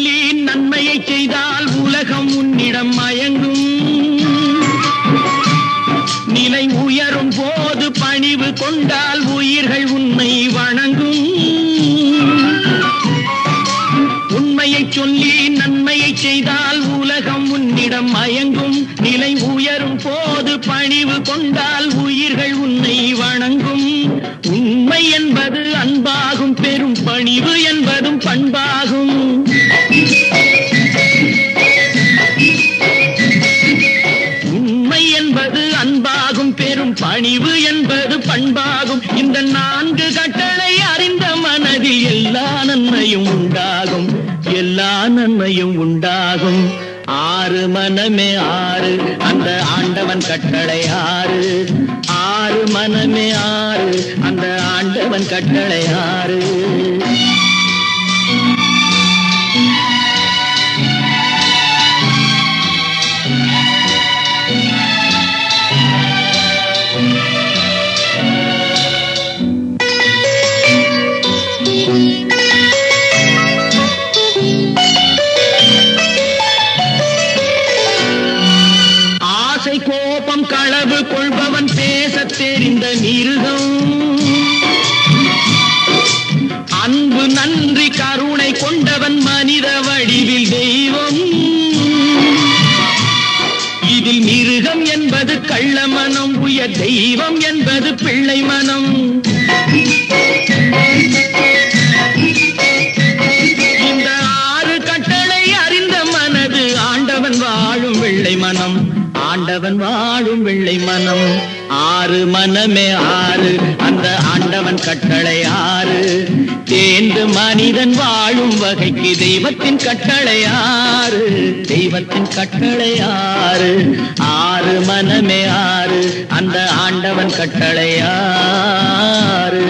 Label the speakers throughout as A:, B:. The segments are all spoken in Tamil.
A: சொல்லி நன்மையை செய்தால் உலகம் உன்னிடம் மயங்கும். நிலை உயரும் போது பணிவு கொண்டால் உயிர்கள் உன்னை வணங்கும். உண்மையை சொல்லி நன்மையை செய்தால் உலகம் உன்னிடம் மயங்கும். நிலை உயரும் போது பணிவு கொண்டால் உயிர்கள் உன்னை வணங்கும். உண்மை என்பது அன்பாகும், பெரும் பணிவு என்பதும் பண்பாகும். உண்மை என்பது அன்பாகும், பெரும் பணிவு என்பது பண்பாகும். இந்த 4 கட்டளை அறிந்த மனதில் எல்லா நன்மையும் உண்டாகும், எல்லா நன்மையும் உண்டாகும். 6 மனமே 6 அந்த ஆண்டவன் கட்டளை 6. 6 மனமே 6 அந்த ஆண்டவன் கட்டளை 6. கோபம் களவு கொள்பவன் பேச தெரிந்த மிருகம். அன்பு நன்றி கருணை கொண்டவன் மனித வடிவில் தெய்வம். இதில் மிருகம் என்பது கள்ள மனம், உயர் தெய்வம் என்பது பிள்ளை மனம். இந்த 6 கட்டளை அறிந்த மனது ஆண்டவன் வாழும் வெள்ளை மனம், ஆண்டவன் வாழும் வெள்ளை மனம். 6 மனமே 6 அந்த ஆண்டவன் கட்டளை 6. தேர்ந்து மனிதன் வாழும் வகைக்கு தெய்வத்தின் கட்டளை 6, தெய்வத்தின் கட்டளை 6. 6 மனமே 6 அந்த ஆண்டவன் கட்டளை 6.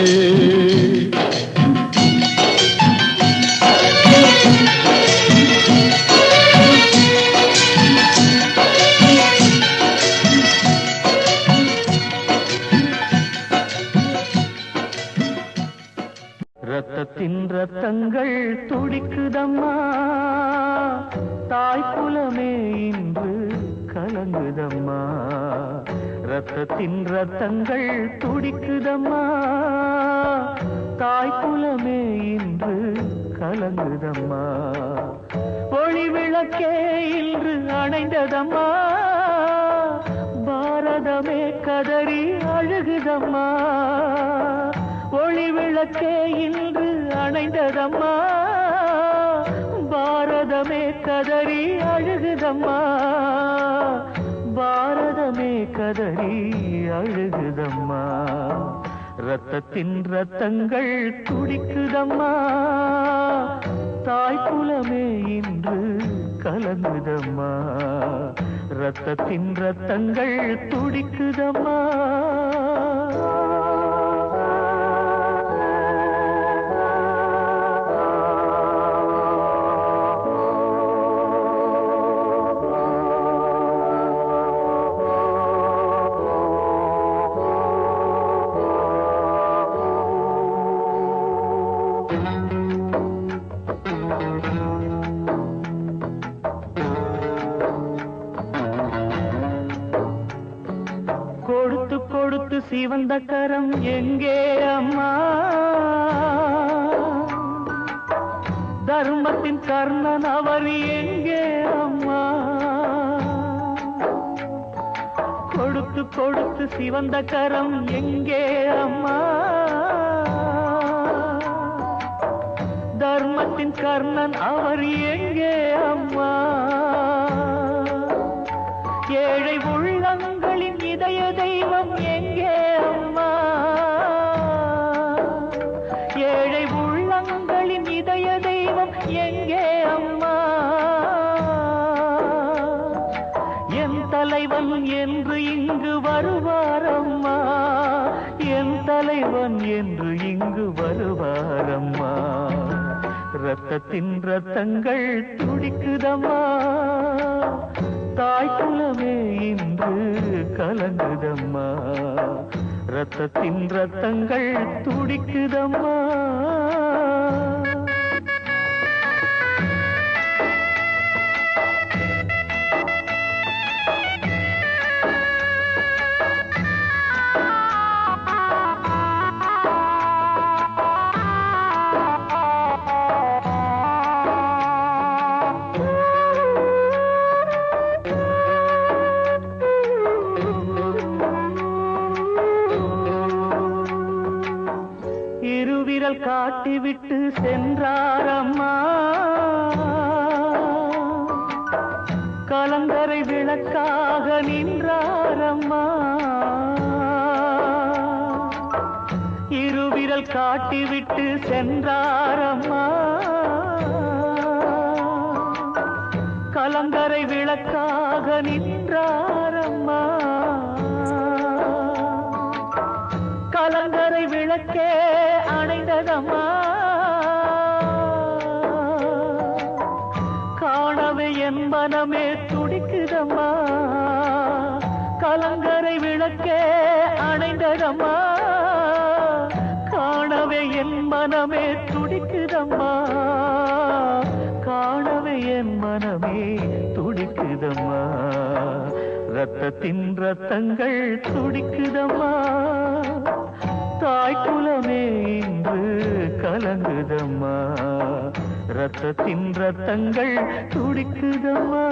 B: ரத்தத்தின் ரத்தங்கள் துடிக்குதம்மா, தாய் குலமே இன்று கலங்குதம்மா. ரத்தத்தின் ரத்தங்கள் துடிக்குதம்மா, தாய் குலமே இன்று கலங்குதம்மா. ஒளி விளக்கே இன்று அணைந்ததம்மா, பாரதமே கதறி அழுகுதம்மா. ஒளி விளக்கே இன்று அணைந்ததம்மா, பாரதமே கதறி அழுகுதம்மா. பாரதமே கதறி அழுகுதம்மா. ரத்தத்தின் ரத்தங்கள் துடிக்குதம்மா, தாய் குலமே இன்று கலங்குதம்மா. ரத்தத்தின் ரத்தங்கள் துடிக்குதம்மா. கொடுத்து கொடுத்து சிவந்த கரம் எங்கே அம்மா, தர்மத்தின் கர்ணன் அவர் எங்கே அம்மா. கொடுத்து கொடுத்து சிவந்த கரம் எங்கே அம்மா, தர்மத்தின் கர்ணன் அவர் எங்கே அம்மா. ஏழை உள்ளங்களின் இதய தெய்வம் எங்கே அம்மா, ஏழை உள்ளங்களின் இதய தெய்வம் எங்கே அம்மா. என் தலைவன் என்று இங்கு வருவாரம்மா, என் தலைவன் என்று இங்கு வருவாரம்மா. ரத்தத்தின் ரத்தங்கள் துடிக்குதம்மா, தாய் குலமே இன்று கலங்குதம்மா. ரத்தத்தின் ரத்தங்கள் துடிக்குதம்மா. இருவிரல் காட்டிவிட்டு சென்றாரம்மா கலங்கரை விளக்காக நின்றாரம்மா இருவிரல் காட்டிவிட்டு சென்றாரம்மா கலங்கரை விளக்காக நின்றாரம்மா கலங்கரை விளக்கே அணைந்ததம்மா காணவே என் மனமே துடிக்குதம்மா கலங்கரை விளக்கே அணைந்ததம்மா காணவே என் மனமே துடிக்குதம்மா காணவே என் மனமே துடிக்குதம்மா ரத்தத்தின் ரத்தங்கள் துடிக்குதம்மா தாய்க்குலமே இன்று கலங்குதம்மா ரத்தத்தின் ரத்தங்கள் துடிக்குதம்மா